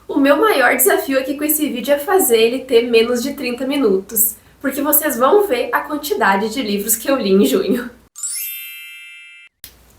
O meu maior desafio aqui com esse vídeo é fazer ele ter menos de 30 minutos, porque vocês vão ver a quantidade de livros que eu li em junho.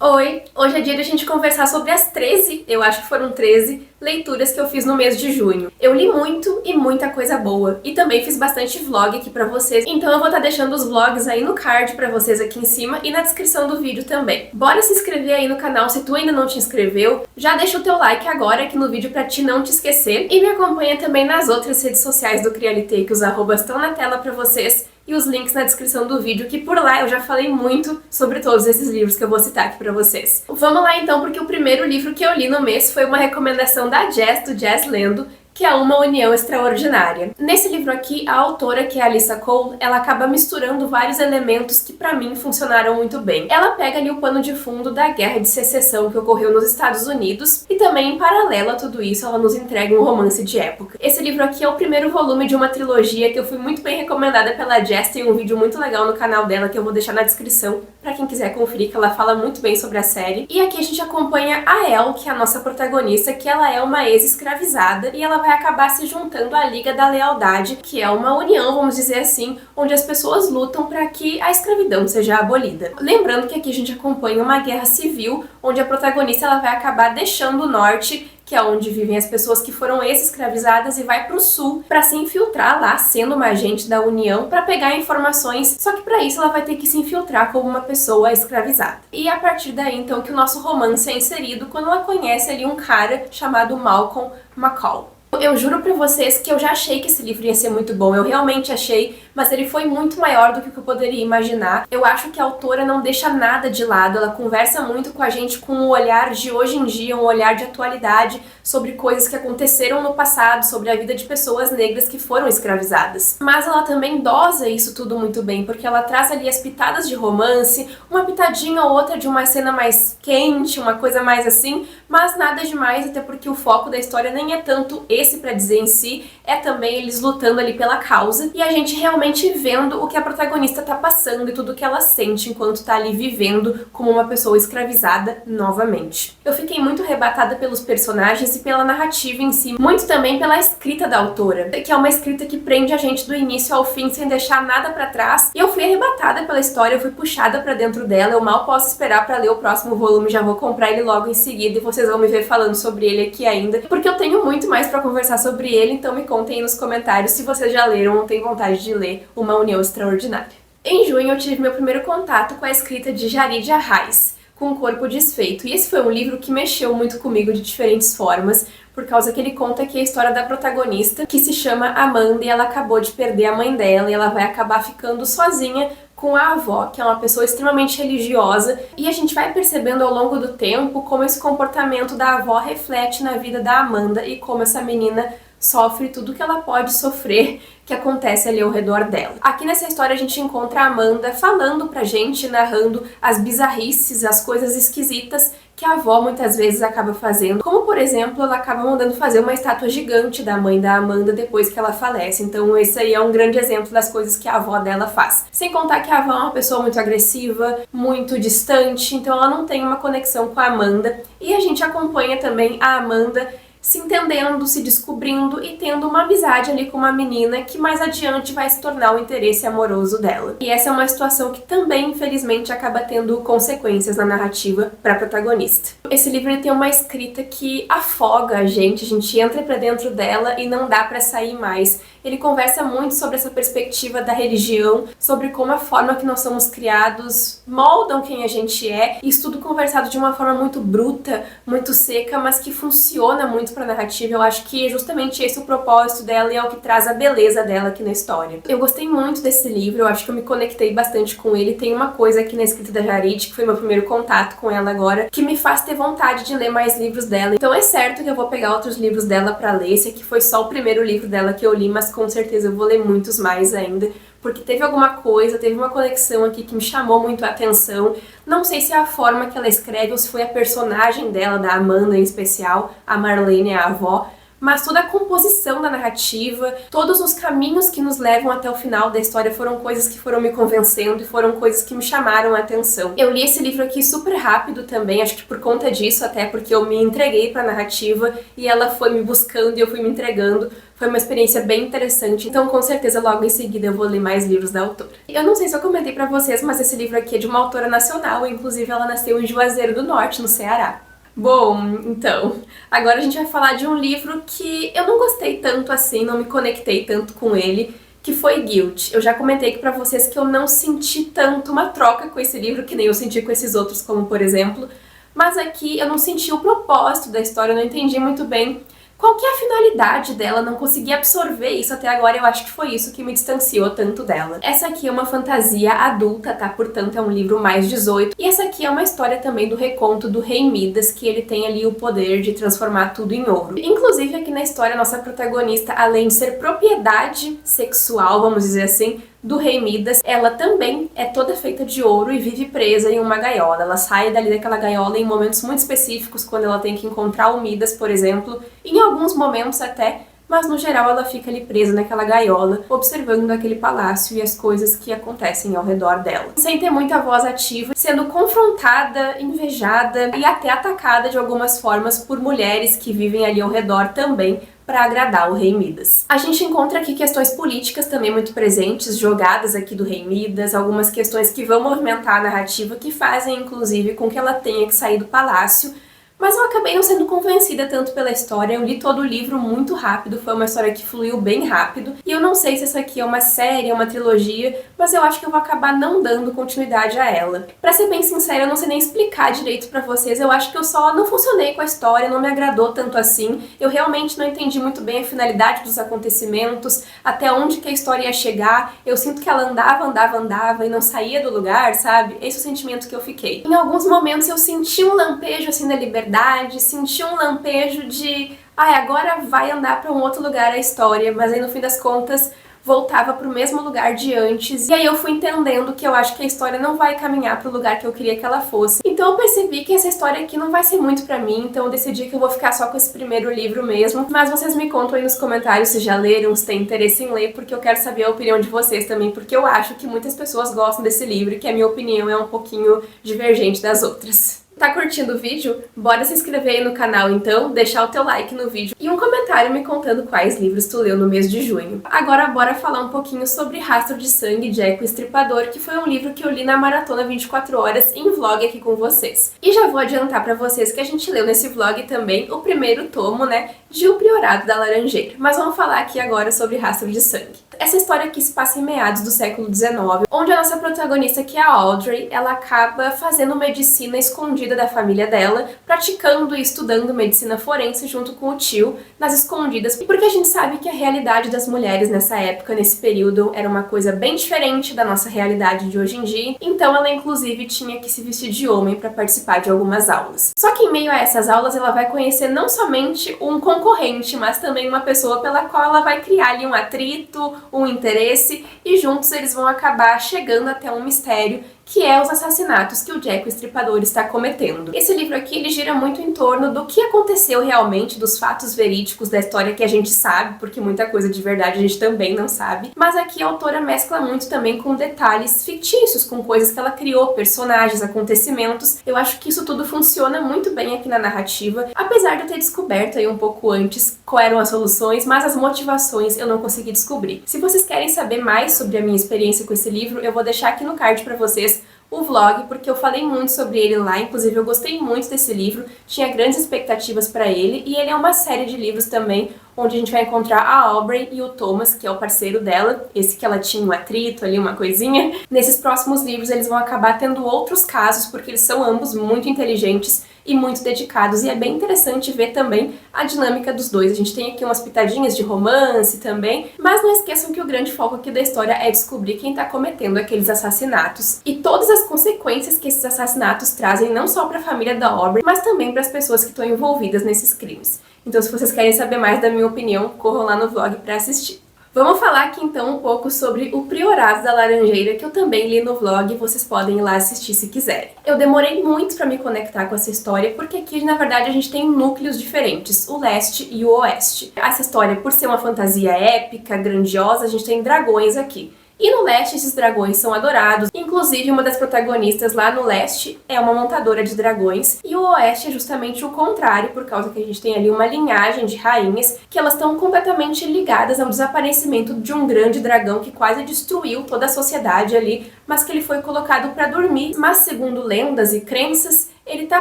Oi! Hoje é dia de a gente conversar sobre as 13, eu acho que foram 13, leituras que eu fiz no mês de junho. Eu li muito e muita coisa boa, e também fiz bastante vlog aqui pra vocês, então eu vou estar deixando os vlogs aí no card pra vocês aqui em cima e na descrição do vídeo também. Bora se inscrever aí no canal se tu ainda não te inscreveu, já deixa o teu like agora aqui no vídeo pra te não te esquecer, e me acompanha também nas outras redes sociais do Crialitei, que os arrobas estão na tela pra vocês, e os links na descrição do vídeo, que por lá eu já falei muito sobre todos esses livros que eu vou citar aqui pra vocês. Vamos lá então, porque o primeiro livro que eu li no mês foi uma recomendação da Jess, do Jess Lendo, que é Uma União Extraordinária. Nesse livro aqui, a autora, que é a Alyssa Cole, ela acaba misturando vários elementos que pra mim funcionaram muito bem. Ela pega ali o pano de fundo da Guerra de Secessão que ocorreu nos Estados Unidos e também, em paralelo a tudo isso, ela nos entrega um romance de época. Esse livro aqui é o primeiro volume de uma trilogia que eu fui muito bem recomendada pela Jess, tem um vídeo muito legal no canal dela que eu vou deixar na descrição pra quem quiser conferir, que ela fala muito bem sobre a série. E aqui a gente acompanha a Elle, que é a nossa protagonista, que ela é uma ex-escravizada e ela vai acabar se juntando à Liga da Lealdade, que é uma união, vamos dizer assim, onde as pessoas lutam para que a escravidão seja abolida. Lembrando que aqui a gente acompanha uma guerra civil, onde a protagonista ela vai acabar deixando o norte, que é onde vivem as pessoas que foram ex-escravizadas, e vai pro sul para se infiltrar lá, sendo uma agente da União, para pegar informações, só que para isso ela vai ter que se infiltrar como uma pessoa escravizada. E a partir daí, então, que o nosso romance é inserido, quando ela conhece ali um cara chamado Malcolm McCall. Eu juro pra vocês que eu já achei que esse livro ia ser muito bom, eu realmente achei, mas ele foi muito maior do que eu poderia imaginar. Eu acho que a autora não deixa nada de lado, ela conversa muito com a gente com um olhar de hoje em dia, um olhar de atualidade, sobre coisas que aconteceram no passado, sobre a vida de pessoas negras que foram escravizadas. Mas ela também dosa isso tudo muito bem, porque ela traz ali as pitadas de romance, uma pitadinha ou outra de uma cena mais quente, uma coisa mais assim, mas nada demais, até porque o foco da história nem é tanto esse pra dizer em si, é também eles lutando ali pela causa e a gente realmente vendo o que a protagonista tá passando e tudo que ela sente enquanto tá ali vivendo como uma pessoa escravizada novamente. Eu fiquei muito arrebatada pelos personagens e pela narrativa em si, muito também pela escrita da autora, que é uma escrita que prende a gente do início ao fim sem deixar nada pra trás, e eu fui arrebatada pela história, eu fui puxada pra dentro dela, eu mal posso esperar pra ler o próximo volume, já vou comprar ele logo em seguida e vocês vão me ver falando sobre ele aqui ainda, porque eu tenho muito mais pra conversar sobre ele, então me contem aí nos comentários se vocês já leram ou têm vontade de ler Uma União Extraordinária. Em junho eu tive meu primeiro contato com a escrita de Jaridia Arraes, Com o Corpo Desfeito, e esse foi um livro que mexeu muito comigo de diferentes formas, por causa que ele conta aqui a história da protagonista, que se chama Amanda, e ela acabou de perder a mãe dela, e ela vai acabar ficando sozinha com a avó, que é uma pessoa extremamente religiosa, e a gente vai percebendo ao longo do tempo como esse comportamento da avó reflete na vida da Amanda e como essa menina sofre tudo que ela pode sofrer que acontece ali ao redor dela. Aqui nessa história a gente encontra a Amanda falando pra gente, narrando as bizarrices, as coisas esquisitas que a avó muitas vezes acaba fazendo, como por exemplo, ela acaba mandando fazer uma estátua gigante da mãe da Amanda depois que ela falece, então esse aí é um grande exemplo das coisas que a avó dela faz. Sem contar que a avó é uma pessoa muito agressiva, muito distante, então ela não tem uma conexão com a Amanda, e a gente acompanha também a Amanda se entendendo, se descobrindo e tendo uma amizade ali com uma menina que mais adiante vai se tornar o interesse amoroso dela. E essa é uma situação que também, infelizmente, acaba tendo consequências na narrativa para a protagonista. Esse livro ele tem uma escrita que afoga a gente entra pra dentro dela e não dá pra sair mais. Ele conversa muito sobre essa perspectiva da religião, sobre como a forma que nós somos criados moldam quem a gente é, isso tudo conversado de uma forma muito bruta, muito seca, mas que funciona muito pra narrativa. Eu acho que é justamente esse o propósito dela e é o que traz a beleza dela aqui na história. Eu gostei muito desse livro, eu acho que eu me conectei bastante com ele. Tem uma coisa aqui na escrita da Jarid, que foi meu primeiro contato com ela agora, que me faz ter vontade de ler mais livros dela. Então é certo que eu vou pegar outros livros dela pra ler, esse aqui foi só o primeiro livro dela que eu li, mas com certeza eu vou ler muitos mais ainda, porque teve alguma coisa, teve uma conexão aqui que me chamou muito a atenção. Não sei se é a forma que ela escreve ou se foi a personagem dela, da Amanda em especial, a Marlene, a avó, mas toda a composição da narrativa, todos os caminhos que nos levam até o final da história foram coisas que foram me convencendo e foram coisas que me chamaram a atenção. Eu li esse livro aqui super rápido também, acho que por conta disso, até porque eu me entreguei pra narrativa e ela foi me buscando e eu fui me entregando. Foi uma experiência bem interessante, então com certeza logo em seguida eu vou ler mais livros da autora. Eu não sei se eu comentei pra vocês, mas esse livro aqui é de uma autora nacional, inclusive ela nasceu em Juazeiro do Norte, no Ceará. Bom, então, agora a gente vai falar de um livro que eu não gostei tanto assim, não me conectei tanto com ele, que foi Guilt. Eu já comentei aqui pra vocês que eu não senti tanto uma troca com esse livro, que nem eu senti com esses outros, como por exemplo, mas aqui eu não senti o propósito da história, eu não entendi muito bem qual que é a finalidade dela, não consegui absorver isso até agora, eu acho que foi isso que me distanciou tanto dela. Essa aqui é uma fantasia adulta, tá? Portanto, é um livro mais 18. E essa aqui é uma história também do reconto do rei Midas, que ele tem ali o poder de transformar tudo em ouro. Inclusive, aqui na história, a nossa protagonista, além de ser propriedade sexual, vamos dizer assim, do rei Midas, ela também é toda feita de ouro e vive presa em uma gaiola. Ela sai dali daquela gaiola em momentos muito específicos, quando ela tem que encontrar o Midas, por exemplo, em alguns momentos até, mas no geral ela fica ali presa naquela gaiola, observando aquele palácio e as coisas que acontecem ao redor dela. Sem ter muita voz ativa, sendo confrontada, invejada e até atacada de algumas formas por mulheres que vivem ali ao redor também, para agradar o rei Midas. A gente encontra aqui questões políticas também muito presentes, jogadas aqui do rei Midas, algumas questões que vão movimentar a narrativa, que fazem inclusive com que ela tenha que sair do palácio. Mas eu acabei não sendo convencida tanto pela história, eu li todo o livro muito rápido, foi uma história que fluiu bem rápido, e eu não sei se essa aqui é uma série, é uma trilogia, mas eu acho que eu vou acabar não dando continuidade a ela. Pra ser bem sincera, eu não sei nem explicar direito pra vocês, eu acho que eu só não funcionei com a história, não me agradou tanto assim, eu realmente não entendi muito bem a finalidade dos acontecimentos, até onde que a história ia chegar, eu sinto que ela andava e não saía do lugar, sabe? Esse é o sentimento que eu fiquei. Em alguns momentos eu senti um lampejo assim da liberdade, senti um lampejo de agora vai andar para um outro lugar a história, mas aí no fim das contas voltava para o mesmo lugar de antes, e aí eu fui entendendo que eu acho que a história não vai caminhar para o lugar que eu queria que ela fosse. Então eu percebi que essa história aqui não vai ser muito pra mim, então eu decidi que eu vou ficar só com esse primeiro livro mesmo, mas vocês me contam aí nos comentários se já leram, se têm interesse em ler, porque eu quero saber a opinião de vocês também, porque eu acho que muitas pessoas gostam desse livro e que a minha opinião é um pouquinho divergente das outras. Tá curtindo o vídeo? Bora se inscrever aí no canal então, deixar o teu like no vídeo e um comentário me contando quais livros tu leu no mês de junho. Agora bora falar um pouquinho sobre Rastro de Sangue, Jack o Estripador, que foi um livro que eu li na Maratona 24 Horas em vlog aqui com vocês. E já vou adiantar pra vocês que a gente leu nesse vlog também o primeiro tomo, né, de O Priorado da Laranjeira. Mas vamos falar aqui agora sobre Rastro de Sangue. Essa história aqui se passa em meados do século XIX, onde a nossa protagonista, que é a Audrey, ela acaba fazendo medicina escondida da família dela, praticando e estudando medicina forense junto com o tio, nas escondidas, porque a gente sabe que a realidade das mulheres nessa época, nesse período, era uma coisa bem diferente da nossa realidade de hoje em dia, então ela inclusive tinha que se vestir de homem para participar de algumas aulas. Só que em meio a essas aulas ela vai conhecer não somente um concorrente, mas também uma pessoa pela qual ela vai criar ali um atrito, um interesse, e juntos eles vão acabar chegando até um mistério, que é os assassinatos que o Jack o Estripador está cometendo. Esse livro aqui, ele gira muito em torno do que aconteceu realmente, dos fatos verídicos da história que a gente sabe, porque muita coisa de verdade a gente também não sabe, mas aqui a autora mescla muito também com detalhes fictícios, com coisas que ela criou, personagens, acontecimentos. Eu acho que isso tudo funciona muito bem aqui na narrativa, apesar de eu ter descoberto aí um pouco antes quais eram as soluções, mas as motivações eu não consegui descobrir. Se vocês querem saber mais sobre a minha experiência com esse livro, eu vou deixar aqui no card pra vocês o vlog, porque eu falei muito sobre ele lá, inclusive eu gostei muito desse livro, tinha grandes expectativas pra ele, e ele é uma série de livros também, onde a gente vai encontrar a Aubrey e o Thomas, que é o parceiro dela, esse que ela tinha um atrito ali, uma coisinha. Nesses próximos livros eles vão acabar tendo outros casos, porque eles são ambos muito inteligentes e muito dedicados, e é bem interessante ver também a dinâmica dos dois. A gente tem aqui umas pitadinhas de romance também, mas não esqueçam que o grande foco aqui da história é descobrir quem tá cometendo aqueles assassinatos e todas as consequências que esses assassinatos trazem não só para a família da Aubrey, mas também para as pessoas que estão envolvidas nesses crimes. Então, se vocês querem saber mais da minha opinião, corram lá no vlog para assistir. Vamos falar aqui então um pouco sobre O Priorato da Laranjeira, que eu também li no vlog, vocês podem ir lá assistir se quiserem. Eu demorei muito pra me conectar com essa história, porque aqui na verdade a gente tem núcleos diferentes, o leste e o oeste. Essa história, por ser uma fantasia épica, grandiosa, a gente tem dragões aqui. E no leste esses dragões são adorados, inclusive uma das protagonistas lá no leste é uma montadora de dragões, e o oeste é justamente o contrário, por causa que a gente tem ali uma linhagem de rainhas que elas estão completamente ligadas ao desaparecimento de um grande dragão que quase destruiu toda a sociedade ali, mas que ele foi colocado para dormir, mas segundo lendas e crenças, ele tá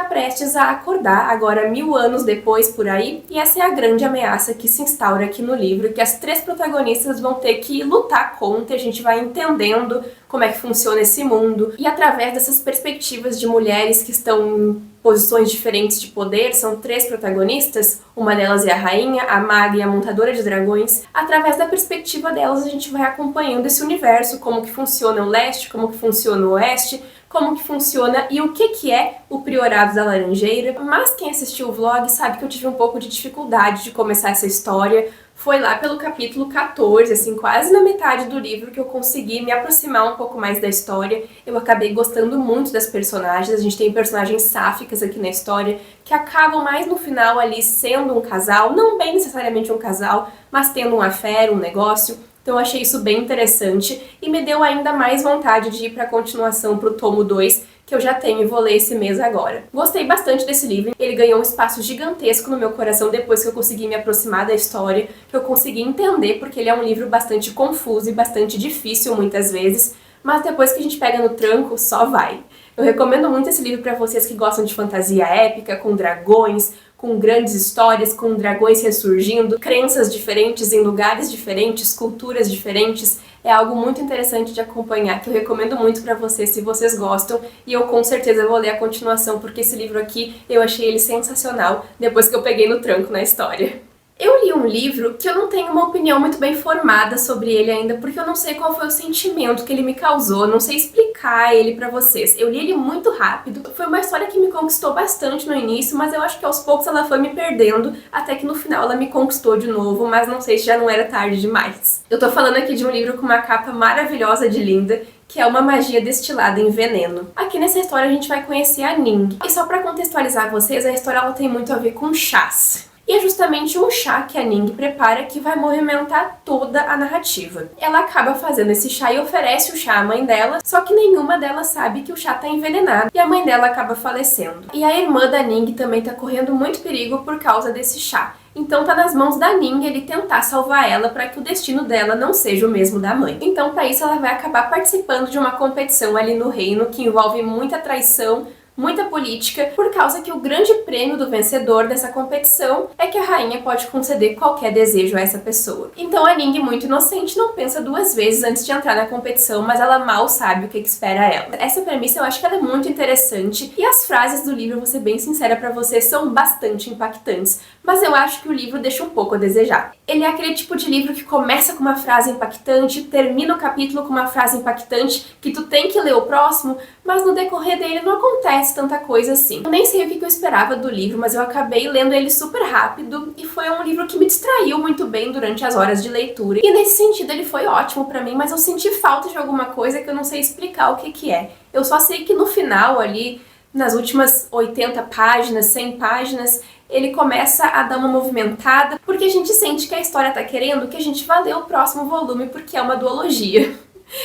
prestes a acordar, agora 1000 anos depois por aí, e essa é a grande ameaça que se instaura aqui no livro, que as três protagonistas vão ter que lutar contra, a gente vai entendendo como é que funciona esse mundo, e através dessas perspectivas de mulheres que estão em posições diferentes de poder, são três protagonistas, uma delas é a rainha, a maga e a montadora de dragões, através da perspectiva delas a gente vai acompanhando esse universo, como que funciona o leste, como que funciona o oeste, como que funciona e o que é o Priorato da Laranjeira. Mas quem assistiu o vlog sabe que eu tive um pouco de dificuldade de começar essa história. Foi lá pelo capítulo 14, assim, quase na metade do livro que eu consegui me aproximar um pouco mais da história. Eu acabei gostando muito das personagens, a gente tem personagens sáficas aqui na história que acabam mais no final ali sendo um casal, não bem necessariamente um casal, mas tendo um affair, um negócio. Então eu achei isso bem interessante e me deu ainda mais vontade de ir para a continuação, para o tomo 2, que eu já tenho e vou ler esse mês agora. Gostei bastante desse livro, ele ganhou um espaço gigantesco no meu coração depois que eu consegui me aproximar da história, que eu consegui entender, porque ele é um livro bastante confuso e bastante difícil muitas vezes, mas depois que a gente pega no tranco, só vai. Eu recomendo muito esse livro para vocês que gostam de fantasia épica, com dragões, com grandes histórias, com dragões ressurgindo, crenças diferentes em lugares diferentes, culturas diferentes. É algo muito interessante de acompanhar, que eu recomendo muito pra vocês se vocês gostam, e eu com certeza vou ler a continuação, porque esse livro aqui eu achei ele sensacional depois que eu peguei no tranco na história. Eu li um livro que eu não tenho uma opinião muito bem formada sobre ele ainda, porque eu não sei qual foi o sentimento que ele me causou, não sei explicar ele pra vocês. Eu li ele muito rápido, foi uma história que me conquistou bastante no início, mas eu acho que aos poucos ela foi me perdendo, até que no final ela me conquistou de novo, mas não sei se já não era tarde demais. Eu tô falando aqui de um livro com uma capa maravilhosa de linda, que é Uma Magia Destilada em Veneno. Aqui nessa história a gente vai conhecer a Ning. E só pra contextualizar vocês, a história ela tem muito a ver com chás. E é justamente um chá que a Ning prepara que vai movimentar toda a narrativa. Ela acaba fazendo esse chá e oferece o chá à mãe dela, só que nenhuma delas sabe que o chá tá envenenado e a mãe dela acaba falecendo. E a irmã da Ning também tá correndo muito perigo por causa desse chá. Então tá nas mãos da Ning ele tentar salvar ela para que o destino dela não seja o mesmo da mãe. Então para isso ela vai acabar participando de uma competição ali no reino que envolve muita traição, muita política, por causa que o grande prêmio do vencedor dessa competição é que a rainha pode conceder qualquer desejo a essa pessoa. Então a Ning, muito inocente, não pensa duas vezes antes de entrar na competição, mas ela mal sabe o que espera ela. Essa premissa eu acho que ela é muito interessante, e as frases do livro, vou ser bem sincera pra vocês, são bastante impactantes, mas eu acho que o livro deixa um pouco a desejar. Ele é aquele tipo de livro que começa com uma frase impactante, termina o capítulo com uma frase impactante, que tu tem que ler o próximo, mas no decorrer dele não acontece tanta coisa assim. Eu nem sei o que eu esperava do livro, mas eu acabei lendo ele super rápido e foi um livro que me distraiu muito bem durante as horas de leitura. E nesse sentido ele foi ótimo pra mim, mas eu senti falta de alguma coisa que eu não sei explicar o que é. Eu só sei que no final ali, nas últimas 80 páginas, 100 páginas, ele começa a dar uma movimentada, porque a gente sente que a história tá querendo que a gente vá ler o próximo volume, porque é uma duologia.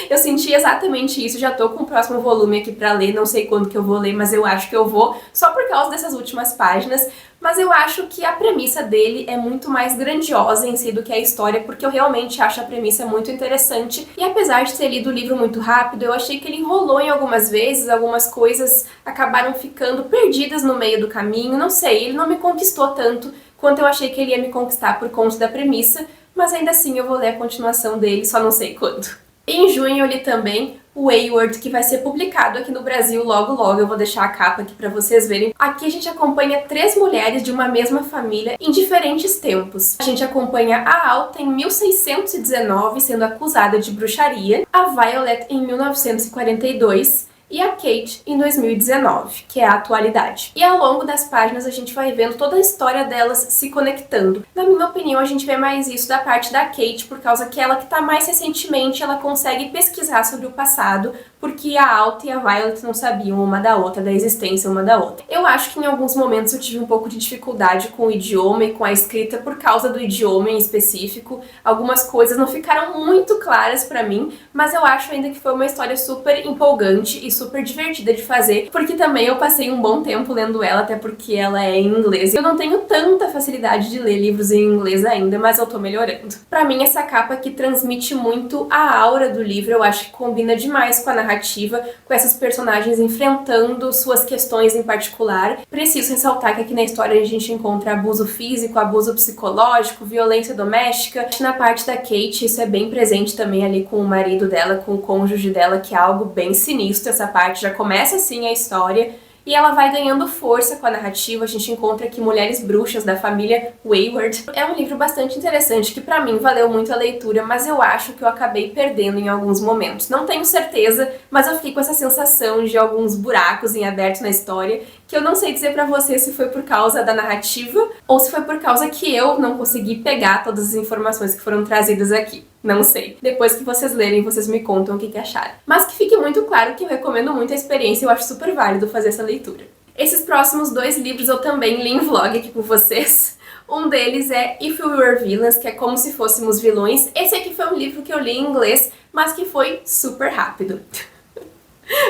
Eu senti exatamente isso, já tô com o próximo volume aqui pra ler, não sei quando que eu vou ler, mas eu acho que eu vou, só por causa dessas últimas páginas, mas eu acho que a premissa dele é muito mais grandiosa em si do que a história, porque eu realmente acho a premissa muito interessante, e apesar de ter lido o livro muito rápido, eu achei que ele enrolou em algumas vezes, algumas coisas acabaram ficando perdidas no meio do caminho, não sei, ele não me conquistou tanto quanto eu achei que ele ia me conquistar por conta da premissa, mas ainda assim eu vou ler a continuação dele, só não sei quando. Em junho eu li também o Wayward, que vai ser publicado aqui no Brasil logo logo, eu vou deixar a capa aqui pra vocês verem. Aqui a gente acompanha 3 mulheres de uma mesma família em diferentes tempos. A gente acompanha a Alta em 1619, sendo acusada de bruxaria, a Violet em 1942, e a Kate em 2019, que é a atualidade. E ao longo das páginas a gente vai vendo toda a história delas se conectando. Na minha opinião, a gente vê mais isso da parte da Kate, por causa que ela que tá mais recentemente, ela consegue pesquisar sobre o passado, porque a Alta e a Violet não sabiam uma da outra, da existência uma da outra. Eu acho que em alguns momentos eu tive um pouco de dificuldade com o idioma e com a escrita por causa do idioma em específico. Algumas coisas não ficaram muito claras pra mim, mas eu acho ainda que foi uma história super empolgante e super divertida de fazer, porque também eu passei um bom tempo lendo ela, até porque ela é em inglês. Eu não tenho tanta facilidade de ler livros em inglês ainda, mas eu tô melhorando. Pra mim, essa capa aqui transmite muito a aura do livro, eu acho que combina demais com a narrativa, com essas personagens enfrentando suas questões em particular. Preciso ressaltar que aqui na história a gente encontra abuso físico, abuso psicológico, violência doméstica. Na parte da Kate, isso é bem presente também ali com o marido dela, com o cônjuge dela, que é algo bem sinistro. Essa parte já começa assim a história. E ela vai ganhando força com a narrativa, a gente encontra aqui mulheres bruxas da família Wayward. É um livro bastante interessante, que pra mim valeu muito a leitura, mas eu acho que eu acabei perdendo em alguns momentos. Não tenho certeza, mas eu fiquei com essa sensação de alguns buracos em aberto na história, que eu não sei dizer pra você se foi por causa da narrativa, ou se foi por causa que eu não consegui pegar todas as informações que foram trazidas aqui. Não sei. Depois que vocês lerem, vocês me contam o que acharam. Mas que fique muito claro que eu recomendo muito a experiência, eu acho super válido fazer essa leitura. Esses próximos 2 livros eu também li em vlog aqui com vocês. Um deles é If We Were Villains, que é Como Se Fôssemos Vilões. Esse aqui foi um livro que eu li em inglês, mas que foi super rápido.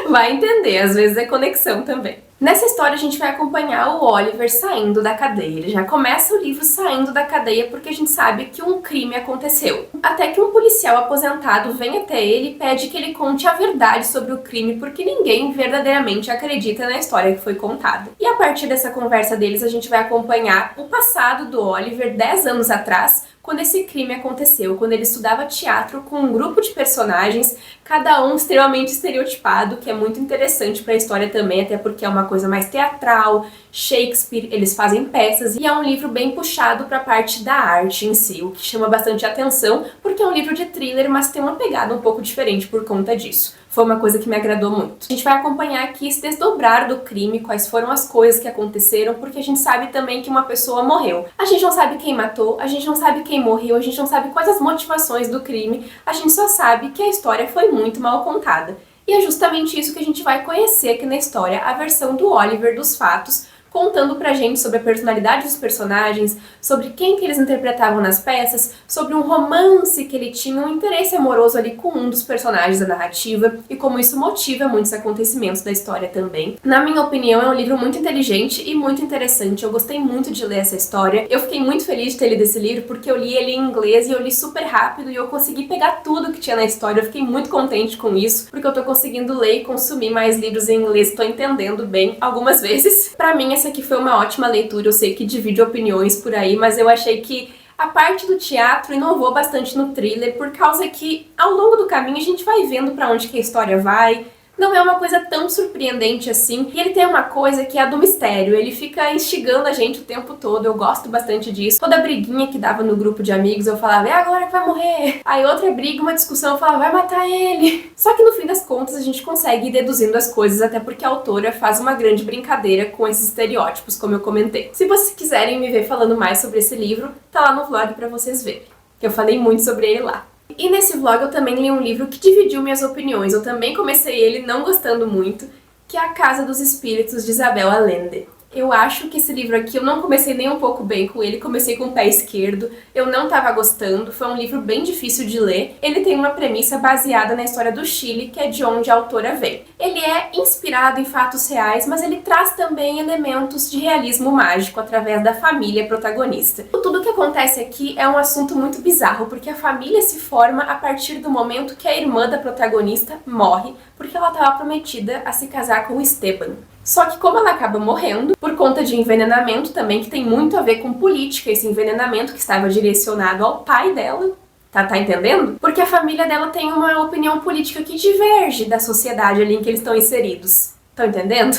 Vai entender, às vezes é conexão também. Nessa história a gente vai acompanhar o Oliver saindo da cadeia. Ele já começa o livro saindo da cadeia porque a gente sabe que um crime aconteceu. Até que um policial aposentado vem até ele e pede que ele conte a verdade sobre o crime, porque ninguém verdadeiramente acredita na história que foi contada. E a partir dessa conversa deles a gente vai acompanhar o passado do Oliver 10 anos atrás, quando esse crime aconteceu, quando ele estudava teatro com um grupo de personagens, cada um extremamente estereotipado, que é muito interessante para a história também, até porque é uma coisa mais teatral, Shakespeare, eles fazem peças, e é um livro bem puxado para a parte da arte em si, o que chama bastante atenção, porque é um livro de thriller, mas tem uma pegada um pouco diferente por conta disso. Foi uma coisa que me agradou muito. A gente vai acompanhar aqui esse desdobrar do crime, quais foram as coisas que aconteceram, porque a gente sabe também que uma pessoa morreu. A gente não sabe quem matou, a gente não sabe quem morreu, a gente não sabe quais as motivações do crime, a gente só sabe que a história foi muito mal contada. E é justamente isso que a gente vai conhecer aqui na história, a versão do Oliver dos fatos, contando pra gente sobre a personalidade dos personagens, sobre quem que eles interpretavam nas peças, sobre um romance que ele tinha, um interesse amoroso ali com um dos personagens da narrativa e como isso motiva muitos acontecimentos da história também. Na minha opinião, é um livro muito inteligente e muito interessante. Eu gostei muito de ler essa história. Eu fiquei muito feliz de ter lido esse livro porque eu li ele em inglês e eu li super rápido e eu consegui pegar tudo que tinha na história. Eu fiquei muito contente com isso, porque eu tô conseguindo ler e consumir mais livros em inglês, tô entendendo bem algumas vezes. Pra mim, essa aqui foi uma ótima leitura, eu sei que divide opiniões por aí, mas eu achei que a parte do teatro inovou bastante no thriller, por causa que ao longo do caminho a gente vai vendo pra onde que a história vai. Não é uma coisa tão surpreendente assim. E ele tem uma coisa que é a do mistério. Ele fica instigando a gente o tempo todo. Eu gosto bastante disso. Toda briguinha que dava no grupo de amigos, eu falava, é agora que vai morrer. Aí outra briga, uma discussão, eu falava, vai matar ele. Só que no fim das contas a gente consegue ir deduzindo as coisas, até porque a autora faz uma grande brincadeira com esses estereótipos, como eu comentei. Se vocês quiserem me ver falando mais sobre esse livro, tá lá no vlog pra vocês verem. Que eu falei muito sobre ele lá. E nesse vlog eu também li um livro que dividiu minhas opiniões. Eu também comecei ele não gostando muito, que é A Casa dos Espíritos, de Isabel Allende. Eu acho que esse livro aqui, eu não comecei nem um pouco bem com ele, comecei com o pé esquerdo, eu não tava gostando, foi um livro bem difícil de ler. Ele tem uma premissa baseada na história do Chile, que é de onde a autora vem. Ele é inspirado em fatos reais, mas ele traz também elementos de realismo mágico através da família protagonista. Tudo que acontece aqui é um assunto muito bizarro, porque a família se forma a partir do momento que a irmã da protagonista morre, porque ela estava prometida a se casar com o Esteban. Só que como ela acaba morrendo, por conta de envenenamento também, que tem muito a ver com política, esse envenenamento que estava direcionado ao pai dela, tá entendendo? Porque a família dela tem uma opinião política que diverge da sociedade ali em que eles estão inseridos. Estão entendendo?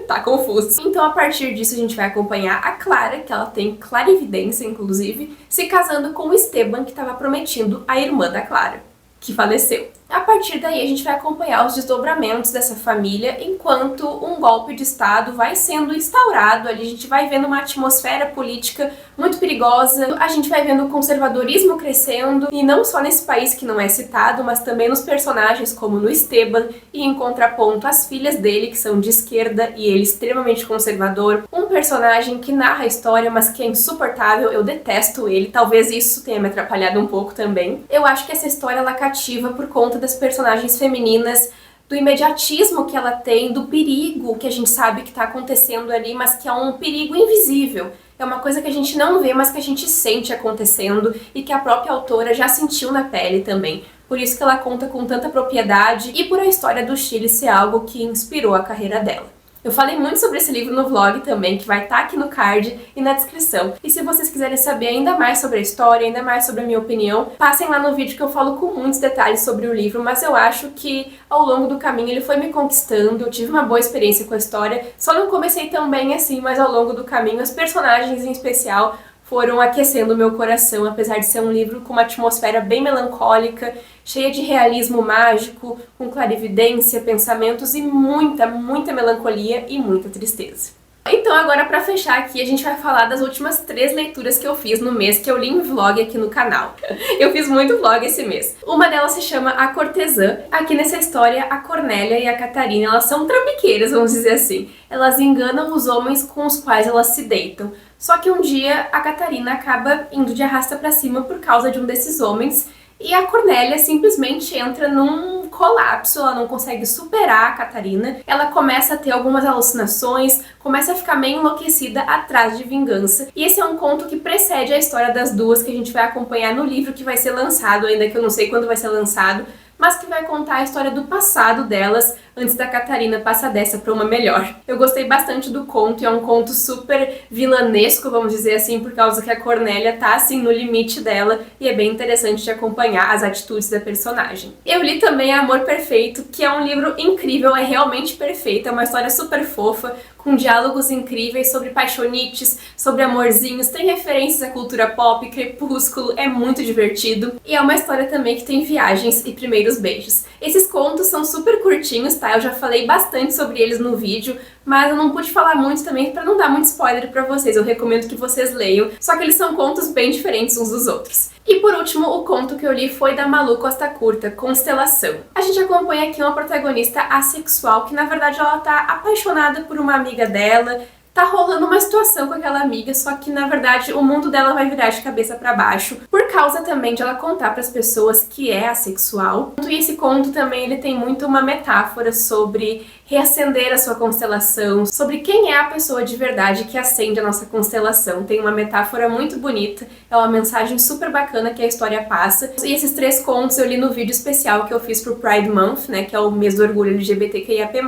Tá confuso. Então, a partir disso, a gente vai acompanhar a Clara, que ela tem clarividência, inclusive, se casando com o Esteban, que estava prometido à irmã da Clara, que faleceu. A partir daí a gente vai acompanhar os desdobramentos dessa família enquanto um golpe de estado vai sendo instaurado ali. A gente vai vendo uma atmosfera política muito perigosa, a gente vai vendo o conservadorismo crescendo, e não só nesse país que não é citado, mas também nos personagens como no Esteban, e em contraponto as filhas dele, que são de esquerda e ele extremamente conservador. Um personagem que narra a história, mas que é insuportável, eu detesto ele, talvez isso tenha me atrapalhado um pouco também. Eu acho que essa história ela cativa por conta das personagens femininas, do imediatismo que ela tem, do perigo que a gente sabe que está acontecendo ali, mas que é um perigo invisível. É uma coisa que a gente não vê, mas que a gente sente acontecendo e que a própria autora já sentiu na pele também. Por isso que ela conta com tanta propriedade e por a história do Chile ser algo que inspirou a carreira dela. Eu falei muito sobre esse livro no vlog também, que vai estar aqui no card e na descrição. E se vocês quiserem saber ainda mais sobre a história, ainda mais sobre a minha opinião, passem lá no vídeo que eu falo com muitos detalhes sobre o livro, mas eu acho que ao longo do caminho ele foi me conquistando, eu tive uma boa experiência com a história, só não comecei tão bem assim, mas ao longo do caminho os personagens em especial foram aquecendo o meu coração, apesar de ser um livro com uma atmosfera bem melancólica, cheia de realismo mágico, com clarividência, pensamentos e muita melancolia e muita tristeza. Então agora pra fechar aqui a gente vai falar das últimas 3 leituras que eu fiz no mês que eu li em vlog aqui no canal. Eu fiz muito vlog esse mês. Uma delas se chama A Cortesã. Aqui nessa história a Cornélia e a Catarina, elas são trambiqueiras, vamos dizer assim. Elas enganam os homens com os quais elas se deitam. Só que um dia a Catarina acaba indo de arrasta pra cima por causa de um desses homens e a Cornélia simplesmente entra num colapso, ela não consegue superar a Catarina, ela começa a ter algumas alucinações, começa a ficar meio enlouquecida atrás de vingança. E esse é um conto que precede a história das duas, que a gente vai acompanhar no livro que vai ser lançado, ainda que eu não sei quando vai ser lançado, mas que vai contar a história do passado delas antes da Catarina passar dessa para uma melhor. Eu gostei bastante do conto, e é um conto super vilanesco, vamos dizer assim, por causa que a Cornélia tá assim no limite dela e é bem interessante de acompanhar as atitudes da personagem. Eu li também Amor Perfeito, que é um livro incrível, é realmente perfeito, é uma história super fofa, com diálogos incríveis sobre paixonites, sobre amorzinhos, tem referências à cultura pop, Crepúsculo, é muito divertido. E é uma história também que tem viagens e primeiros beijos. Esses contos são super curtinhos, tá? Eu já falei bastante sobre eles no vídeo, mas eu não pude falar muito também pra não dar muito spoiler pra vocês. Eu recomendo que vocês leiam, só que eles são contos bem diferentes uns dos outros. E por último, o conto que eu li foi da Malu Costa Curta, Constelação. A gente acompanha aqui uma protagonista assexual que na verdade ela tá apaixonada por uma amiga dela, tá rolando uma situação com aquela amiga, só que na verdade o mundo dela vai virar de cabeça pra baixo, por causa também de ela contar pras pessoas que é assexual. E esse conto também ele tem muito uma metáfora sobre reacender a sua constelação, sobre quem é a pessoa de verdade que acende a nossa constelação. Tem uma metáfora muito bonita, é uma mensagem super bacana que a história passa. E esses 3 contos eu li no vídeo especial que eu fiz pro Pride Month, né, que é o mês do orgulho LGBTQIAP+,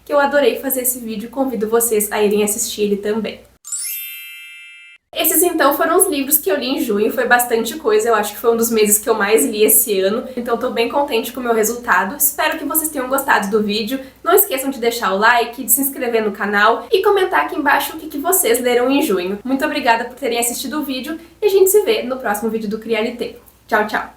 que eu adorei fazer esse vídeo e convido vocês a irem assistir ele também. Esses então foram os livros que eu li em junho, foi bastante coisa, eu acho que foi um dos meses que eu mais li esse ano, então tô bem contente com o meu resultado. Espero que vocês tenham gostado do vídeo, não esqueçam de deixar o like, de se inscrever no canal e comentar aqui embaixo o que vocês leram em junho. Muito obrigada por terem assistido o vídeo e a gente se vê no próximo vídeo do Crialité. Tchau, tchau!